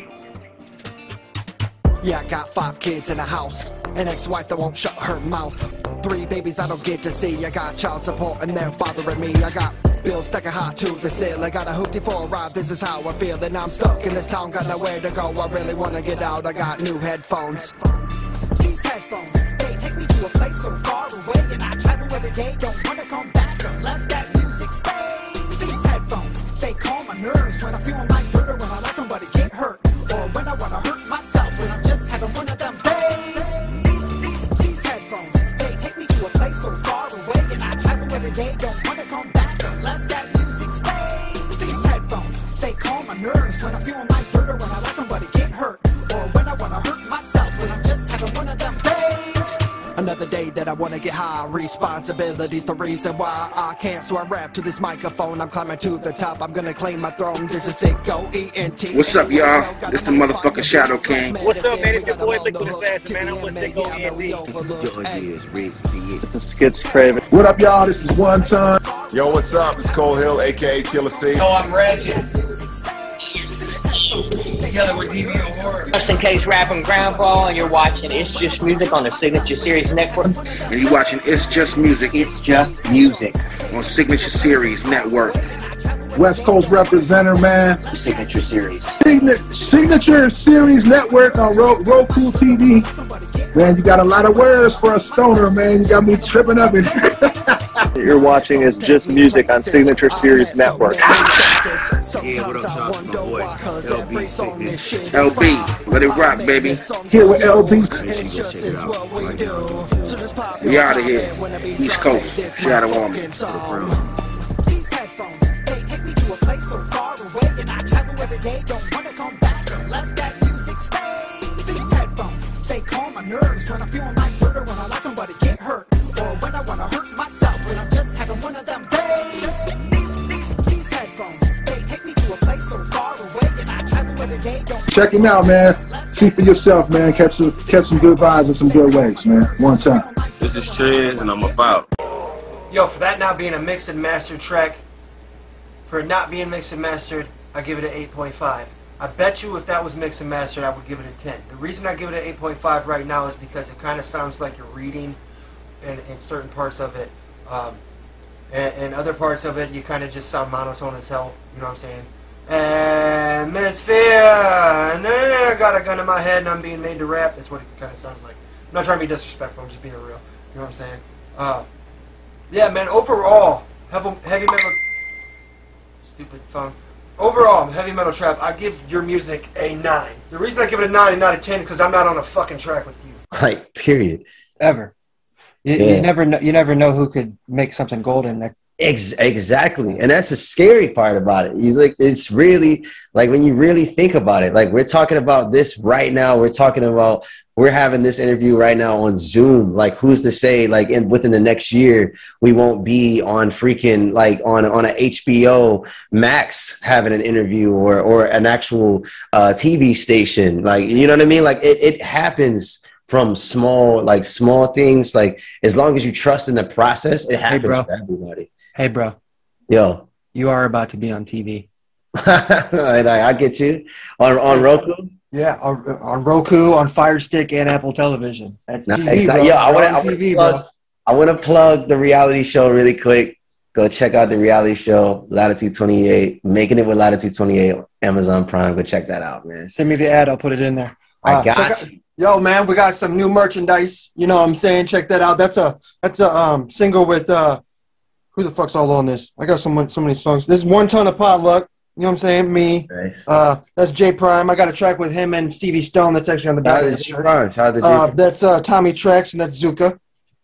Yeah, I got 5 kids in a house, an ex-wife that won't shut her mouth, 3 babies I don't get to see. I got child support and they're bothering me. I got bills stacking high to the ceiling. I got a hoopty for a ride, this is how I feel. And I'm stuck in this town, got nowhere to go. I really wanna get out, I got new headphones. These headphones, they take me to a place so far away, and I travel every day, don't wanna come back unless that music stays. These headphones, they calm my nerves when I'm feeling like murder, when I let somebody get hurt, or when I wanna hurt myself, when I'm just having one of them days. These headphones, they take me to a place so far away, and I travel every day, don't wanna come back unless that music stays. These headphones, they calm my nerves when I'm feeling like murder, when I let somebody get hurt, or when I wanna hurt myself, when I'm just having one of them days. Another day that I wanna get high, responsibility's the reason why I can't, so I rap to this microphone, I'm climbing to the top, I'm gonna claim my throne, this is SicKKo ENT. What's up, y'all? This the motherfucking Shadow King. What's up, man? It's your boy Liquid Assassin, man. I'm with SicKKo ENT. It's a skits craving. What up, y'all? This is One Ton. Yo, what's up? It's Cole Hill, aka Killer C. Yo, I'm Ratchet. Together with DVO Horror. Just in case rapping Grandpa, and you're watching It's Just Music on the Signature Series Network. And you're watching It's Just Music. It's Just Music on Signature Series Network. West Coast representative, man. Signature Series. Signature Series Network on Roku TV. Man, you got a lot of words for a stoner, man. You got me tripping up in here. You're watching It's Just Music on Signature Series Network. Yeah, what up, y'all? My boy, LB Sickning. LB, let it rock, baby. Here with LB. Make sure you go check it out. Right now. We out of here. East Coast. Shadow Army. These headphones, they take me to a place so far away, and I travel every day, don't wanna come back unless that music stays. These headphones, they calm my nerves when I'm feeling like murder, when I let somebody get hurt, or when I wanna hurt myself, when I'm just having one of them days. These headphones, they take me to a place so far away, and I travel every day, don't. Check him out, man. See for yourself, man. Catch some good vibes and some good waves, man. One time. This is Trez, and I'm about. Yo, for that not being a mixed and mastered track, for it not being mixed and mastered, I give it an 8.5. I bet you if that was mixed and mastered, I would give it a 10. The reason I give it an 8.5 right now is because it kind of sounds like you're reading in certain parts of it. And other parts of it, you kind of just sound monotone as hell. You know what I'm saying? Atmosphere! I got a gun in my head and I'm being made to rap. That's what it kind of sounds like. I'm not trying to be disrespectful, I'm just being real. You know what I'm saying? Yeah, man, overall, heavy metal... Stupid phone. Overall, Heavymetal Trvp, I give your music a 9. The reason I give it a 9 and not a 10 is because I'm not on a fucking track with you. Like, period. Ever. You never know who could make something golden. Exactly, and that's the scary part about it. It's really like when you really think about it. Like we're talking about this right now. We're having this interview right now on Zoom. Like who's to say like within the next year we won't be on freaking like on a HBO Max having an interview or an actual TV station. Like you know what I mean? Like it happens from small things. Like as long as you trust in the process, it happens for everybody. Hey, bro. Yo. You are about to be on TV. I get you. On Roku? Yeah, on Roku, on Fire Stick, and Apple Television. That's TV, bro. Yeah, I want to plug the reality show really quick. Go check out the reality show, Latitude 28. Making it with Latitude 28, Amazon Prime. Go check that out, man. Send me the ad. I'll put it in there. I got you. Yo, man, we got some new merchandise. You know what I'm saying? Check that out. That's a single with... who the fuck's all on this? I got so many songs. This is 1 Ton of Potluck. You know what I'm saying? Me. Nice. That's J Prime. I got a track with him and Stevie Stone. That's actually on the back of the shirt. Shout out to J Prime. That's Tommy Trex and that's Zuka.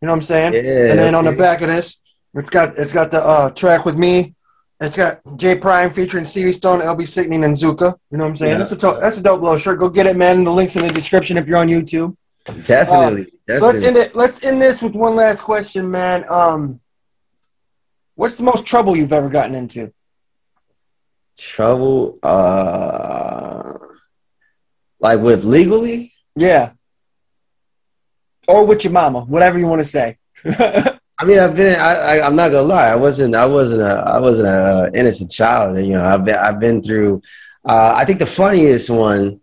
You know what I'm saying? Yeah. And then on the back of this, it's got the track with me. It's got J Prime featuring Stevie Stone, LB Sickning, and Zuka. You know what I'm saying? Yeah. That's a dope little shirt. Go get it, man. The link's in the description if you're on YouTube. Definitely. So let's end this with one last question, man. What's the most trouble you've ever gotten into? Trouble? Like with legally? Yeah. Or with your mama, whatever you want to say. I mean, I'm not gonna lie. I wasn't a innocent child. You know, I've been through. I think the funniest one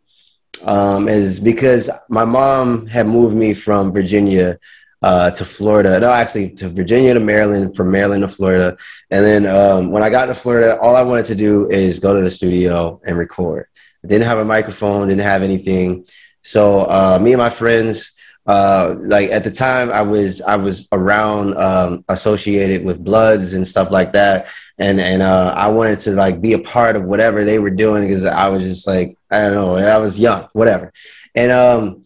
is because my mom had moved me from Virginia to Florida. No, actually to Virginia to Maryland, from Maryland to Florida. And then when I got to Florida, all I wanted to do is go to the studio and record. I didn't have a microphone, didn't have anything. So me and my friends, like at the time I was around associated with Bloods and stuff like that. And I wanted to like be a part of whatever they were doing because I was just like, I don't know, I was young, whatever. And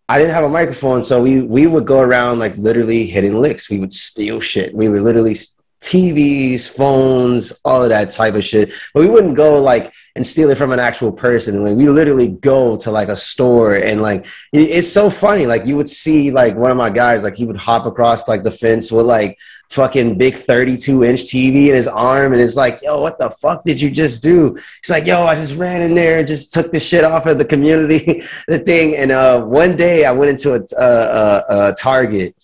I didn't have a microphone, so we would go around like literally hitting licks. We would steal shit. We would literally TVs, phones, all of that type of shit. But we wouldn't go like and steal it from an actual person. Like we literally go to like a store and like it's so funny. Like you would see like one of my guys, like he would hop across like the fence with like fucking big 32-inch TV in his arm, and it's like, yo, what the fuck did you just do? He's like, yo, I just ran in there and just took the shit off of the community, the thing. And one day I went into a Target,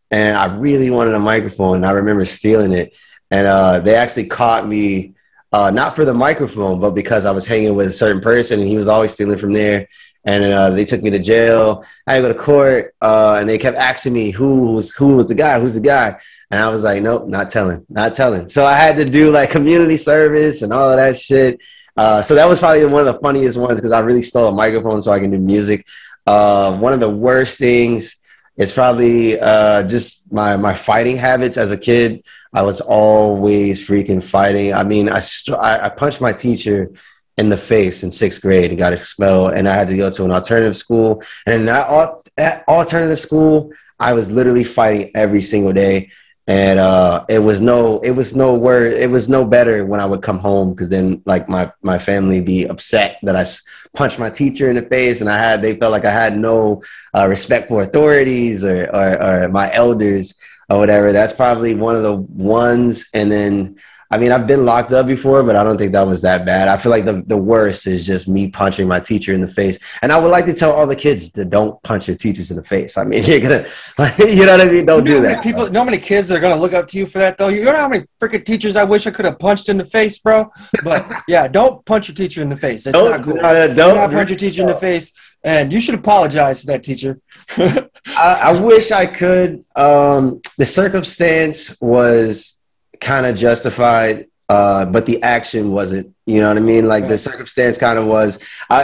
and I really wanted a microphone, and I remember stealing it. And they actually caught me, not for the microphone, but because I was hanging with a certain person, and he was always stealing from there. And they took me to jail. I had to go to court, and they kept asking me who was the guy, who's the guy. And I was like, nope, not telling. So I had to do like community service and all of that shit. So that was probably one of the funniest ones because I really stole a microphone so I can do music. One of the worst things is probably just my fighting habits as a kid. I was always freaking fighting. I mean, I punched my teacher in the face in 6th grade and got expelled, and I had to go to an alternative school. And in that alternative school, I was literally fighting every single day. And it was no better when I would come home, because then like my family be upset that I punched my teacher in the face, and they felt like I had no respect for authorities or my elders or whatever. That's probably one of the ones. And then, I mean, I've been locked up before, but I don't think that was that bad. I feel like the worst is just me punching my teacher in the face. And I would like to tell all the kids to don't punch your teachers in the face. I mean, you're going to, like, you know what I mean? Don't do that. You know how many kids are going to look up to you for that, though? You know how many freaking teachers I wish I could have punched in the face, bro? But, yeah, don't punch your teacer in the face. That's not cool. Don't punch your teacher in the face. And you should apologize to that teacher. I wish I could. The circumstance was kind of justified. but the action wasn't. You know what I mean? Like the circumstance kind of was,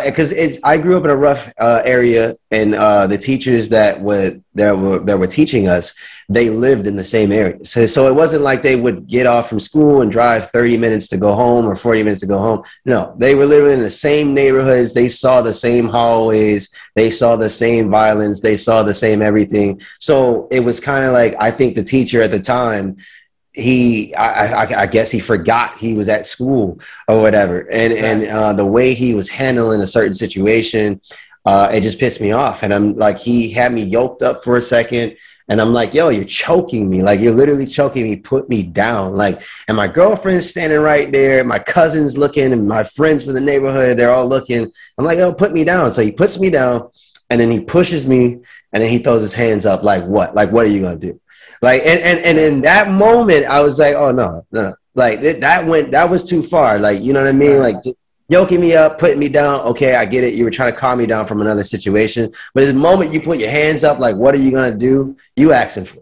because I grew up in a rough area, and the teachers that were teaching us, they lived in the same area. So it wasn't like they would get off from school and drive 30 minutes to go home or 40 minutes to go home. No, they were living in the same neighborhoods. They saw the same hallways. They saw the same violence. They saw the same everything. So it was kind of like, I think the teacher at the time, I guess he forgot he was at school or whatever, and the way he was handling a certain situation, it just pissed me off. And I'm like, he had me yoked up for a second, and I'm like, yo, you're choking me, like you're literally choking me, put me down. Like, and my girlfriend's standing right there, my cousin's looking, and my friends from the neighborhood, they're all looking. I'm like, yo, put me down. So he puts me down, and then he pushes me, and then he throws his hands up like, what are you gonna do? Like, and in that moment, I was like, oh, no. Like, that was too far. Like, you know what I mean? Like, yoking me up, putting me down. Okay, I get it. You were trying to calm me down from another situation. But the moment you put your hands up, like, what are you going to do? You asking for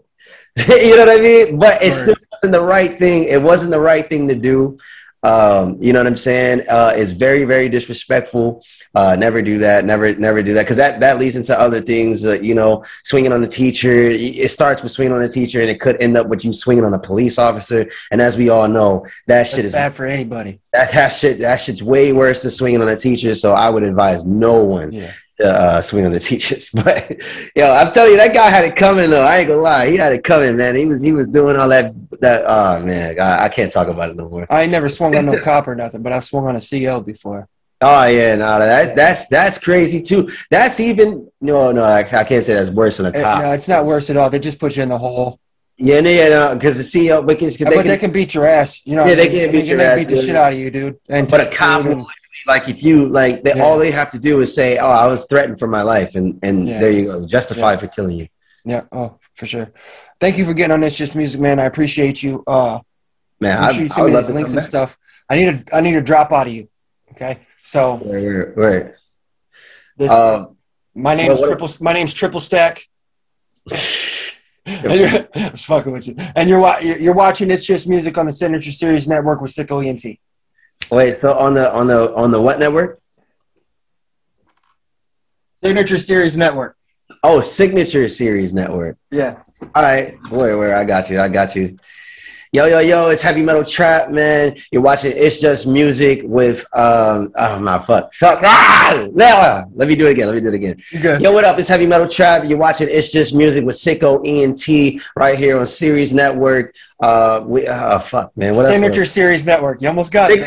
it. You know what I mean? But it still wasn't the right thing. It wasn't the right thing to do. You know what I'm saying? It's very, very disrespectful. Never do that. Never do that. Because that leads into other things, you know, swinging on the teacher. It starts with swinging on the teacher, and it could end up with you swinging on a police officer. And as we all know, that's shit is bad for anybody. That shit's way worse than swinging on a teacher. So I would advise no one to swing on the teachers. But yo, I'm telling you, that guy had it coming though. I ain't gonna lie, he had it coming, man. He was doing all that. Oh man, I can't talk about it no more. I ain't never swung on no cop or nothing, but I've swung on a CO before. Oh yeah, no, that's crazy too. That's even I can't say that's worse than a cop. No, it's not worse at all. They just put you in the hole. Yeah, because the CO, because they can beat your ass. You know, yeah, they can beat your ass. Beat the shit out of you, dude. But a cop, like if you all they have to do is say, "Oh, I was threatened for my life," and there you go, justified for killing you. Yeah, oh, for sure. Thank you for getting on It's Just Music, man. I appreciate you. Man, I would love to links and stuff. I need a drop out of you. Okay, so where? My name's Triple Stack. I'm just fucking with you. And you're watching It's Just Music on the Signature Series Network with SicKKo ENT. Wait, so on the what network? Signature Series Network. Oh, Signature Series Network. Yeah. All right. Where? I got you. Yo, it's Heavymetal Trvp, man. You're watching It's Just Music with let me do it again. Okay. Yo, what up? It's Heavymetal Trvp. You're watching It's Just Music with SicKKo ENT right here on Series Network. Fuck, man. What Signature Series Network. You almost got it.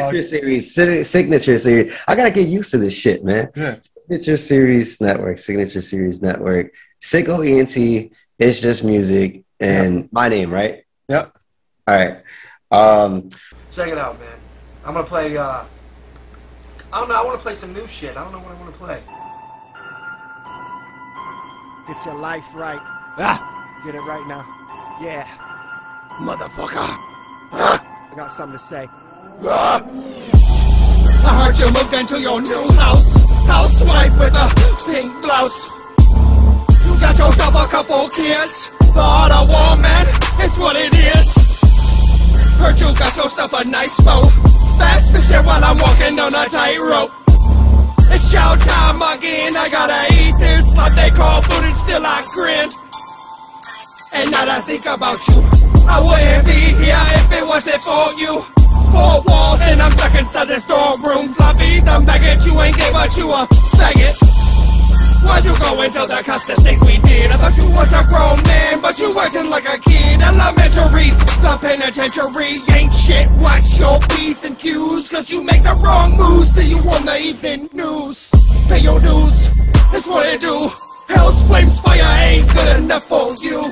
Signature Series. I gotta get used to this shit, man. Yeah. Signature Series Network. SicKKo ENT. It's Just Music, and my name, right? Yep. All right. Check it out, man. I'm gonna play. I don't know. I want to play some new shit. I don't know what I want to play. Get your life right. Get it right now. Yeah, motherfucker. I got something to say. I heard you moved into your new house. Housewife with a pink blouse. You got yourself a couple kids. Thought a woman, it's what it is. Heard you got yourself a nice boat. Fast fishing while I'm walking on a tightrope. It's chow time again. I gotta eat this like they call food, and still I grin. And now that I think about you, I wouldn't be here if it wasn't for you. 4 walls and I'm stuck inside this dorm room. Fluffy, dumb baggage, you ain't gay, but you a faggot. Why'd you go into the custom things we did? I thought you was a grown man, but you acting like a kid. Elementary, the penitentiary ain't shit. Watch your P's and Q's, cause you make the wrong moves. See you on the evening news. Pay your dues, that's what it do. Hell's flames, fire ain't good enough for you.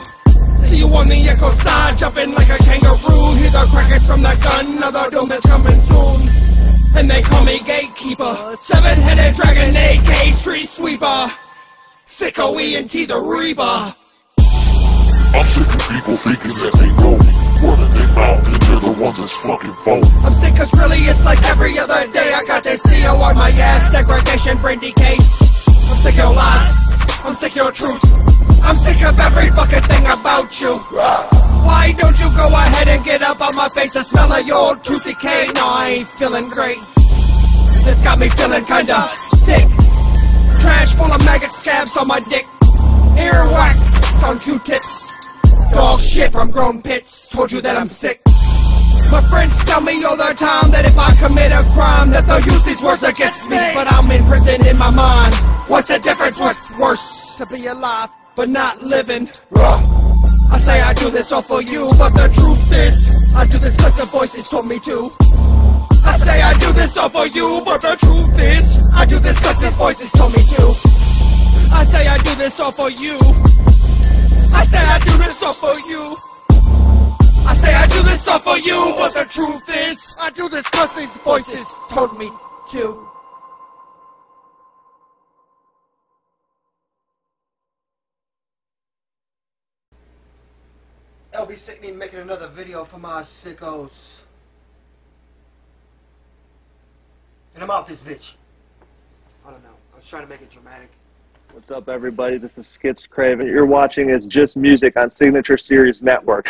See you on the echo side, jumping like a kangaroo. Hear the crackers from the gun, another doom is coming soon. And they call me gatekeeper, 7-headed dragon, AK street sweeper. SicKKo ENT the Reaper. I'm sick of people thinking that they know me, running their mouth and they're the ones that's fucking phony. I'm sick cause really it's like every other day. I got this CO on my ass, segregation, brain decay. I'm sick of your lies, I'm sick of your truth. I'm sick of every fucking thing about you. Why don't you go ahead and get up on my face? I smell of your tooth decay. No, I ain't feeling great. It's got me feeling kinda sick. Trash full of maggot scabs on my dick. Earwax on Q-tips. Dog shit from grown pits. Told you that I'm sick. My friends tell me all the time that if I commit a crime that they'll use these words against me. But I'm in prison in my mind. What's the difference? What's worse? To be alive but not living. I say I do this all for you, but the truth is I do this cause the voices told me to. I say I do this all for you, but the truth is I do this cause these voices told me to. I say I do this all for you. I say I do this all for you. I say I do this all for you, but the truth is I do this cause these voices told me to. LB Sickning making another video for my sickos. And I'm out this bitch. I don't know. I was trying to make it dramatic. What's up, everybody? This is SicKKo ENT. You're watching It's Just Music on Signature Series Network.